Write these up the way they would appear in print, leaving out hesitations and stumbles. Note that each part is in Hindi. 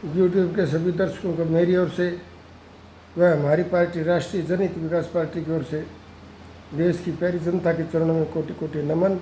यूट्यूब के सभी दर्शकों को मेरी ओर से व हमारी पार्टी राष्ट्रीय जनहित विकास पार्टी की ओर से देश की प्यारी जनता के चरणों में कोटि कोटि नमन।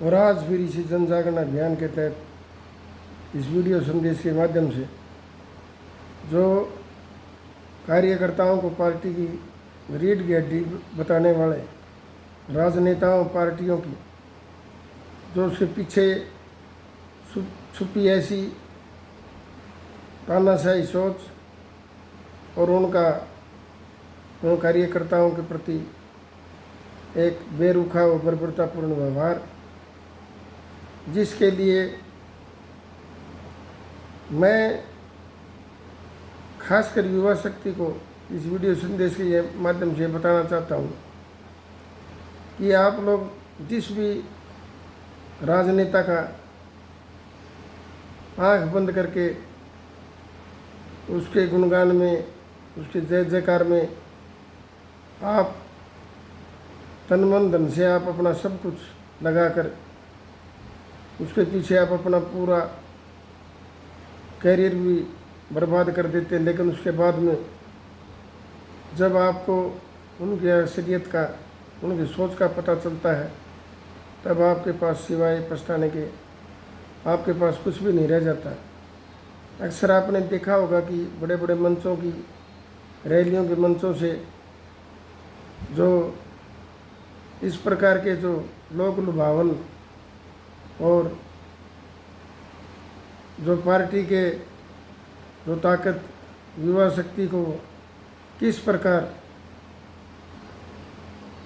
और आज फिर इसी जन जागरण अभियान के तहत इस वीडियो संदेश के माध्यम से जो कार्यकर्ताओं को पार्टी की रीढ़ की हड्डी बताने वाले राजनेताओं पार्टियों की जो उसके पीछे छुपी ऐसी तानाशाही सोच और उन कार्यकर्ताओं के प्रति एक बेरुखा व बर्बरतापूर्ण व्यवहार, जिसके लिए मैं खासकर युवा शक्ति को इस वीडियो संदेश के माध्यम से बताना चाहता हूँ कि आप लोग जिस भी राजनेता का आँख बंद करके उसके गुणगान में, उसके जय जयकार में आप तन मन धन से आप अपना सब कुछ लगाकर उसके पीछे आप अपना पूरा कैरियर भी बर्बाद कर देते हैं, लेकिन उसके बाद में जब आपको उनकी असलियत का, उनकी सोच का पता चलता है, तब आपके पास सिवाय पछताने के आपके पास कुछ भी नहीं रह जाता। अक्सर आपने देखा होगा कि बड़े बड़े मंचों की, रैलियों के मंचों से जो इस प्रकार के जो लोक लुभावन और जो पार्टी के जो ताकत युवा शक्ति को किस प्रकार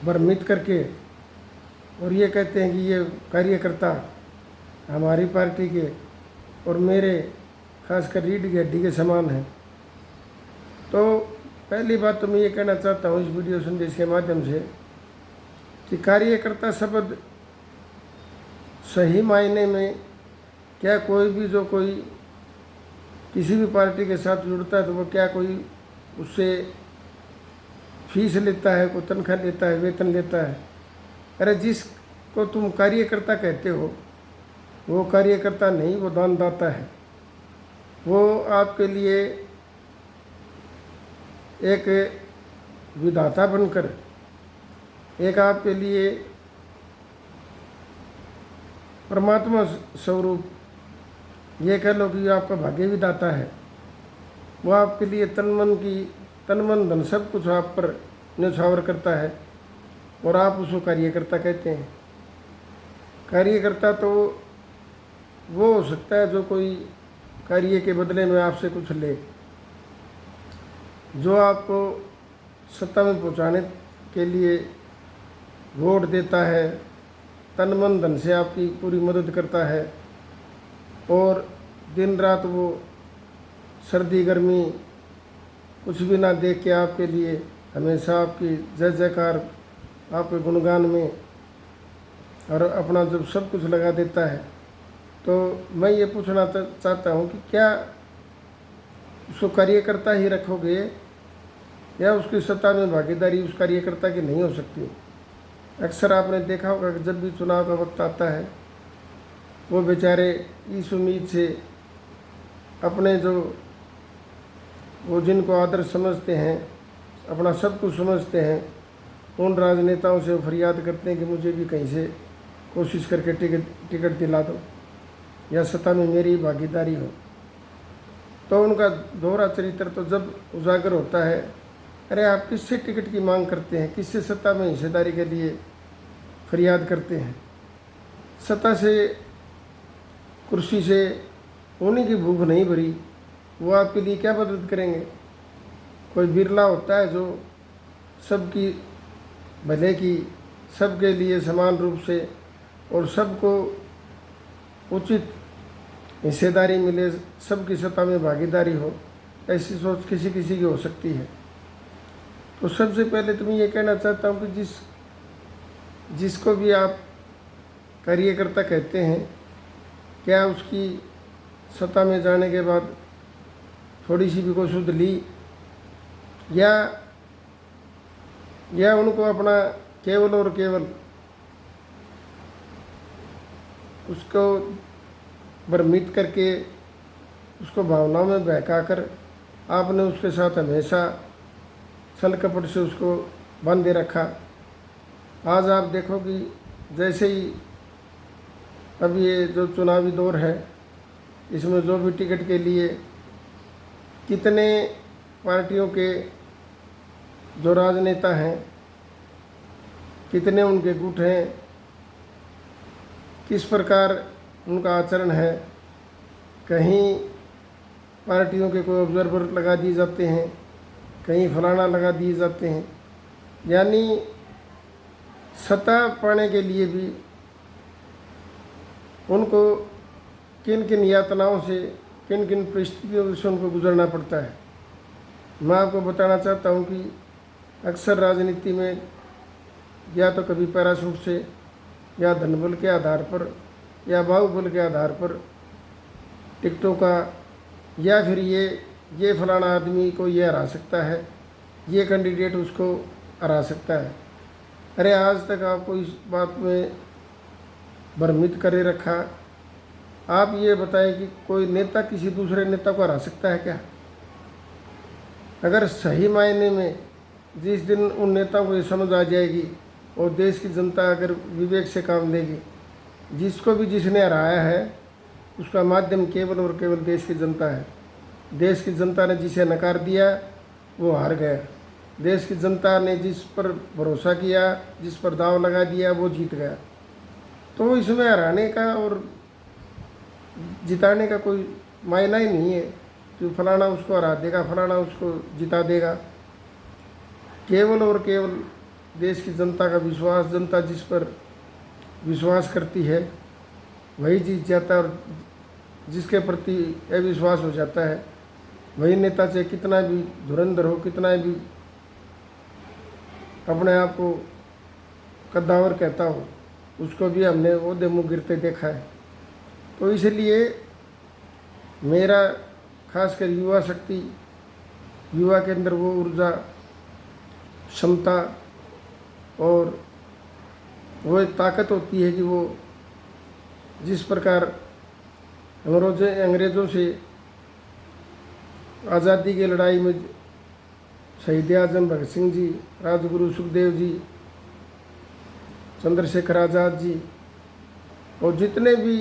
भ्रमित करके और ये कहते हैं कि ये कार्यकर्ता हमारी पार्टी के और मेरे खासकर रीढ़ की हड्डी के समान है। तो पहली बात तो मैं ये कहना चाहता हूँ इस वीडियो संदेश के माध्यम से कि कार्यकर्ता शब्द सही मायने में क्या कोई भी जो कोई किसी भी पार्टी के साथ जुड़ता है तो वो क्या कोई उससे फीस लेता है, कोई तनख्वाह लेता है, वेतन लेता है? अरे जिसको तुम कार्यकर्ता कहते हो वो कार्यकर्ता नहीं, वो दानदाता है। वो आपके लिए एक विधाता बनकर, एक आपके लिए परमात्मा स्वरूप, ये कह लो कि आपका भाग्य विधाता है। वो आपके लिए तन मन धन सब कुछ आप पर न्यौछावर करता है और आप उसको कार्यकर्ता कहते हैं। कार्यकर्ता तो वो हो सकता है जो कोई कार्य के बदले में आपसे कुछ ले, जो आपको सत्ता में पहुंचाने के लिए वोट देता है, तन मन धन से आपकी पूरी मदद करता है और दिन रात वो सर्दी गर्मी कुछ भी ना देख के आपके लिए हमेशा आपकी जय जयकार, आपके गुणगान में और अपना जब सब कुछ लगा देता है। तो मैं ये पूछना चाहता हूँ कि क्या उसको कार्यकर्ता ही रखोगे या उसकी सत्ता में भागीदारी उस कार्यकर्ता की नहीं हो सकती? अक्सर आपने देखा होगा कि जब भी चुनाव का वक्त आता है वो बेचारे इस उम्मीद से अपने जो वो जिनको आदर्श समझते हैं, अपना सब कुछ समझते हैं, उन राजनेताओं से फरियाद करते हैं कि मुझे भी कहीं से कोशिश करके टिकट दिला दो या सत्ता में मेरी भागीदारी हो। तो उनका दोहरा चरित्र तो जब उजागर होता है, अरे आप किससे टिकट की मांग करते हैं, किससे सत्ता में हिस्सेदारी के लिए फरियाद करते हैं? सत्ता से, कुर्सी से उन्हीं की भूख नहीं भरी, वो आपके लिए क्या मदद करेंगे? कोई बिरला होता है जो सबकी भले की, सबके लिए समान रूप से और सबको उचित हिस्सेदारी मिले, सबकी सत्ता में भागीदारी हो, ऐसी सोच किसी किसी की हो सकती है। तो सबसे पहले तो मैं ये कहना चाहता हूँ कि जिसको भी आप कार्यकर्ता कहते हैं, क्या उसकी सत्ता में जाने के बाद थोड़ी सी भी कोई सुध ली या उनको अपना केवल और केवल उसको भ्रमित करके उसको भावनाओं में बहकाकर आपने उसके साथ हमेशा छल कपट से उसको बांधे रखा। आज आप देखो कि जैसे ही अब ये जो चुनावी दौर है, इसमें जो भी टिकट के लिए कितने पार्टियों के जो राजनेता हैं, कितने उनके गुट हैं, किस प्रकार उनका आचरण है, कहीं पार्टियों के कोई ऑब्जर्वर लगा दिए जाते हैं, कहीं फलाना लगा दिए जाते हैं। यानी सत्ता पाने के लिए भी उनको किन किन यातनाओं से, किन किन परिस्थितियों से उनको गुजरना पड़ता है। मैं आपको बताना चाहता हूँ कि अक्सर राजनीति में या तो कभी पैराशूट से, या धनबल के आधार पर, या बाहुबल के आधार पर टिकटों का, या फिर ये फलाना आदमी को ये हरा सकता है, ये कैंडिडेट उसको हरा सकता है। अरे आज तक आपको इस बात में भ्रमित करे रखा। आप ये बताएं कि कोई नेता किसी दूसरे नेता को हरा सकता है क्या? अगर सही मायने में जिस दिन उन नेताओं को ये समझ आ जाएगी और देश की जनता अगर विवेक से काम देगी, जिसको भी जिसने हराया है उसका माध्यम केवल और केवल देश की जनता है। देश की जनता ने जिसे नकार दिया वो हार गया। देश की जनता ने जिस पर भरोसा किया, जिस पर दाव लगा दिया, वो जीत गया। तो इसमें हराने का और जिताने का कोई मायना ही नहीं है कि फलाना उसको हरा देगा, फलाना उसको जिता देगा। केवल और केवल देश की जनता का विश्वास, जनता जिस पर विश्वास करती है वही जीत जाता है, और जिसके प्रति अविश्वास हो जाता है वही नेता से कितना भी धुरंधर हो, कितना भी अपने आप को कद्दावर कहता हो, उसको भी हमने ओहदे मुँह गिरते देखा है। तो इसलिए मेरा खासकर युवा शक्ति, युवा के अंदर वो ऊर्जा, क्षमता और वो एक ताकत होती है कि वो जिस प्रकार अंग्रेज़ों से आज़ादी की लड़ाई में शहीद आजम भगत सिंह जी, राजगुरु सुखदेव जी, चंद्रशेखर आज़ाद जी और जितने भी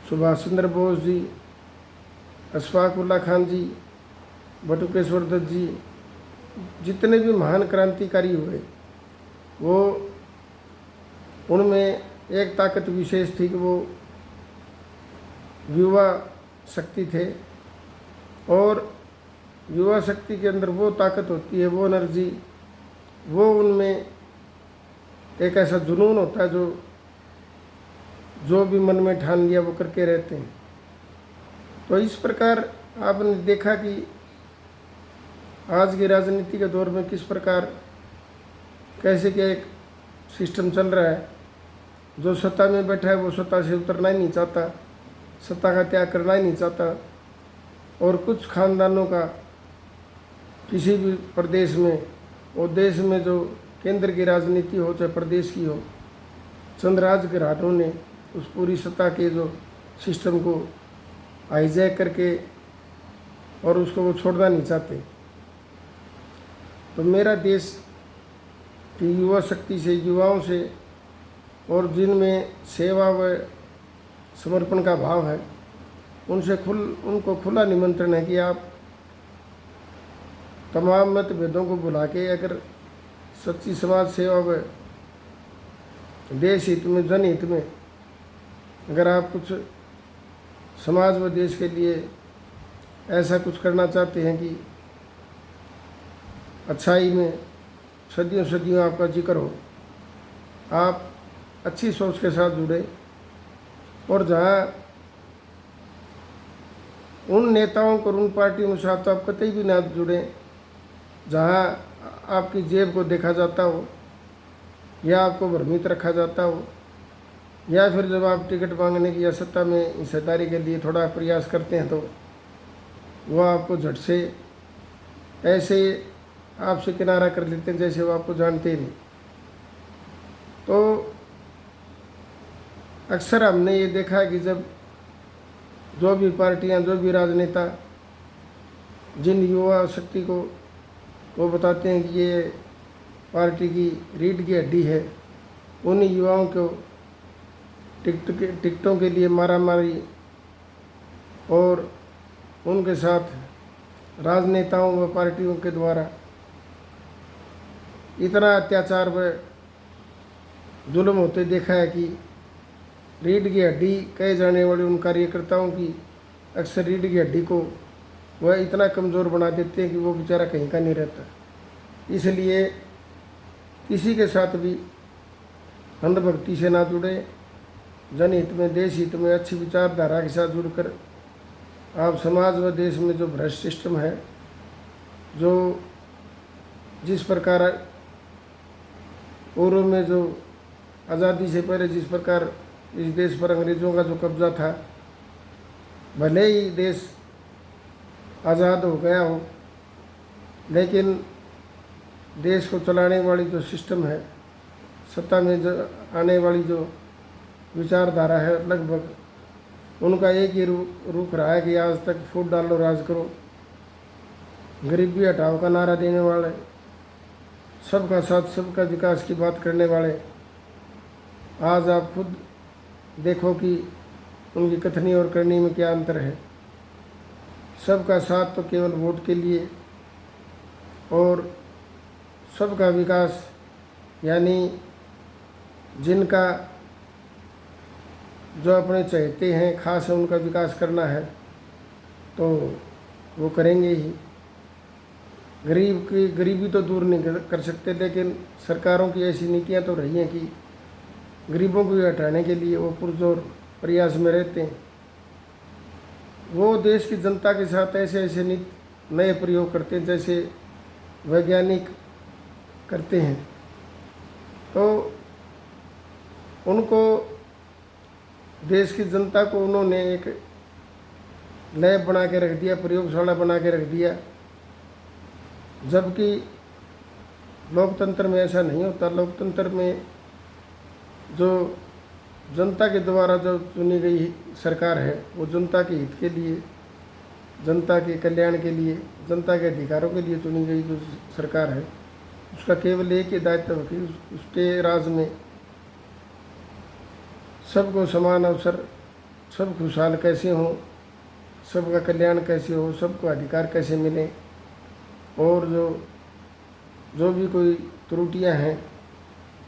सुभाष चंद्र बोस जी, अशफाक उल्ला खान जी, बटुकेश्वर दत्त जी, जितने भी महान क्रांतिकारी हुए, वो उनमें एक ताकत विशेष थी कि वो युवा शक्ति थे। और युवा शक्ति के अंदर वो ताकत होती है, वो एनर्जी, वो उनमें एक ऐसा जुनून होता है जो भी मन में ठान लिया वो करके रहते हैं। तो इस प्रकार आपने देखा कि आज की राजनीति के दौर में किस प्रकार कैसे क्या एक सिस्टम चल रहा है। जो सत्ता में बैठा है वो सत्ता से उतरना ही नहीं चाहता, सत्ता का त्याग करना ही नहीं चाहता। और कुछ खानदानों का किसी भी प्रदेश में और देश में जो केंद्र की राजनीति हो चाहे प्रदेश की हो, चंद राजघरानों ने उस पूरी सत्ता के जो सिस्टम को हाईजैक करके और उसको वो छोड़ना नहीं चाहते। तो मेरा देश की युवा शक्ति से, युवाओं से और जिनमें सेवा व समर्पण का भाव है, उनसे उनको खुला निमंत्रण है कि आप तमाम मतभेदों को भुला के अगर सच्ची समाज सेवा व देश हित में, जनहित में अगर आप कुछ समाज व देश के लिए ऐसा कुछ करना चाहते हैं कि अच्छाई में सदियों सदियों आपका जिक्र हो, आप अच्छी सोच के साथ जुड़े। और जहाँ उन नेताओं को, उन पार्टियों के साथ आप कतई भी ना जुड़ें जहाँ आपकी जेब को देखा जाता हो या आपको भ्रमित रखा जाता हो, या फिर जब आप टिकट मांगने की या सत्ता में हिस्सेदारी के लिए थोड़ा प्रयास करते हैं तो वह आपको झट से ऐसे आपसे किनारा कर लेते हैं जैसे वो आपको जानते ही नहीं। तो अक्सर हमने ये देखा है कि जब जो भी पार्टियां, जो भी राजनेता जिन युवा शक्ति को वो बताते हैं कि ये पार्टी की रीढ़ की हड्डी है, उन युवाओं को टिकटों के लिए मारामारी और उनके साथ राजनेताओं व पार्टियों के द्वारा इतना अत्याचार व जुल्म होते देखा है कि रीढ़ की हड्डी कहे जाने वाले उन कार्यकर्ताओं की अक्सर रीढ़ की हड्डी को वह इतना कमज़ोर बना देते हैं कि वो बेचारा कहीं का नहीं रहता। इसलिए किसी के साथ भी अंधभक्ति से ना जुड़े, जनहित में, देश हित में अच्छी विचारधारा के साथ जुड़कर आप समाज व देश में जो भ्रष्ट सिस्टम है, जो जिस प्रकार पूर्व में जो आज़ादी से पहले जिस प्रकार इस देश पर अंग्रेज़ों का जो कब्ज़ा था, भले ही देश आज़ाद हो गया हो, लेकिन देश को चलाने वाली जो सिस्टम है, सत्ता में जो आने वाली जो विचारधारा है, लगभग उनका एक ही रूप रहा है कि आज तक फूट डालो राज करो, गरीबी हटाओ का नारा देने वाले, सबका साथ सबका विकास की बात करने वाले। आज आप खुद देखो कि उनकी कथनी और करनी में क्या अंतर है। सबका साथ तो केवल वोट के लिए और सबका विकास यानी जिनका जो अपने चाहते हैं खास है उनका विकास करना है तो वो करेंगे ही। गरीब की गरीबी तो दूर नहीं कर सकते, लेकिन सरकारों की ऐसी नीतियां तो रही हैं कि गरीबों को हटाने के लिए वो पुरजोर प्रयास में रहते हैं। वो देश की जनता के साथ ऐसे ऐसे नए प्रयोग करते हैं जैसे वैज्ञानिक करते हैं, तो उनको देश की जनता को उन्होंने एक लैब बना के रख दिया, प्रयोगशाला बना के रख दिया, जबकि लोकतंत्र में ऐसा नहीं होता। लोकतंत्र में जो जनता के द्वारा जो चुनी गई सरकार है वो जनता के हित के लिए, जनता के कल्याण के लिए, जनता के अधिकारों के लिए चुनी गई जो सरकार है, उसका केवल एक ही दायित्व है कि उसके राज में सबको समान अवसर, सब खुशहाल कैसे हों, सबका कल्याण कैसे हो, सबको अधिकार कैसे मिले, और जो भी कोई त्रुटियां हैं,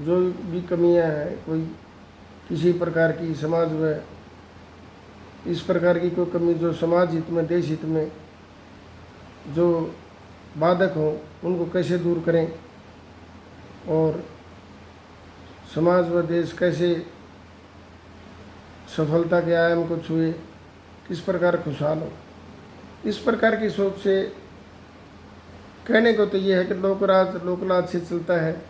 जो भी कमियां हैं, कोई किसी प्रकार की समाज में इस प्रकार की कोई कमी जो समाज हित में, देश हित में जो बाधक हो, उनको कैसे दूर करें और समाज व देश कैसे सफलता के आयाम को छुए, किस प्रकार खुशहाल हो। इस प्रकार की सोच से कहने को तो ये है कि लोकराज लोकलाज से चलता है,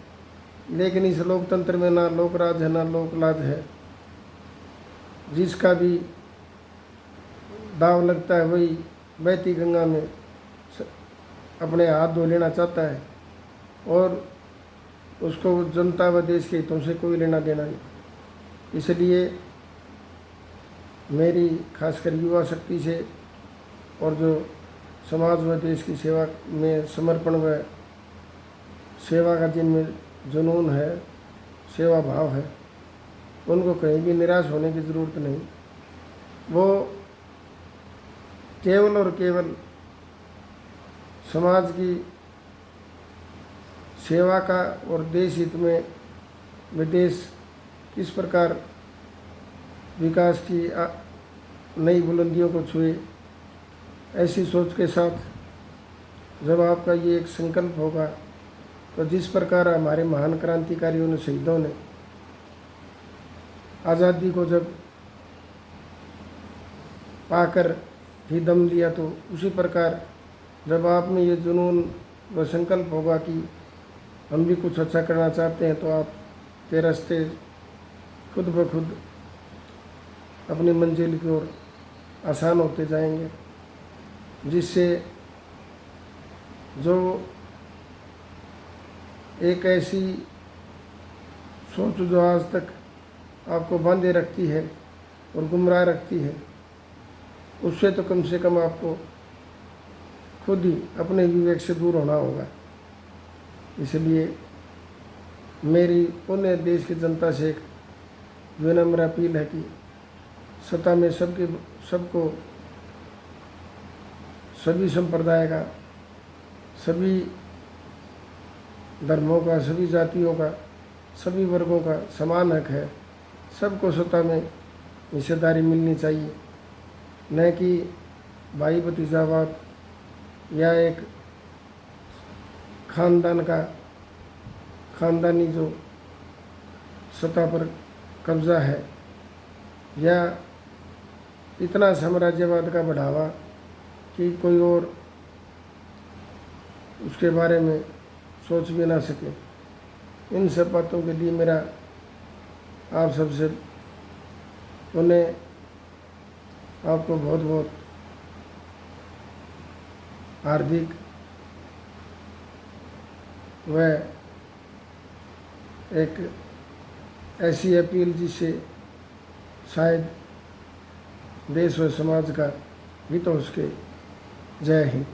लेकिन इस लोकतंत्र में ना लोकराज है ना लोकलाज है। जिसका भी दाव लगता है वही बहती गंगा में अपने हाथ धो लेना चाहता है और उसको जनता व देश के हितों से कोई लेना देना नहीं। इसलिए मेरी खासकर युवा शक्ति से और जो समाज व देश की सेवा में समर्पण व सेवा का जिनमें जुनून है, सेवा भाव है, उनको कहीं भी निराश होने की ज़रूरत नहीं। वो केवल और केवल समाज की सेवा का और देश हित में विदेश किस प्रकार विकास की नई बुलंदियों को छुए, ऐसी सोच के साथ जब आपका ये एक संकल्प होगा तो जिस प्रकार हमारे महान क्रांतिकारियों ने, शहीदों ने आज़ादी को जब पाकर ही दम लिया, तो उसी प्रकार जब आप में ये जुनून व संकल्प होगा कि हम भी कुछ अच्छा करना चाहते हैं, तो आप के रास्ते खुद ब खुद अपनी मंजिल की ओर आसान होते जाएंगे, जिससे जो एक ऐसी सोच जो आज तक आपको बांधे रखती है और गुमराह रखती है, उससे तो कम से कम आपको खुद ही अपने विवेक से दूर होना होगा। इसलिए मेरी पुण्य देश की जनता से एक विनम्र अपील है कि सत्ता में सबको सभी संप्रदाय का, सभी धर्मों का, सभी जातियों का, सभी वर्गों का समान हक है। सबको सत्ता में हिस्सेदारी मिलनी चाहिए, न कि भाई भतीजावाद या एक खानदानी जो सत्ता पर कब्जा है, या इतना साम्राज्यवाद का बढ़ावा कि कोई और उसके बारे में सोच भी ना सके। इन सब बातों के लिए मेरा आप सबसे उन्हें आपको बहुत बहुत हार्दिक व एक ऐसी अपील जिससे शायद देश व समाज का हित हो सके। जय हिंद।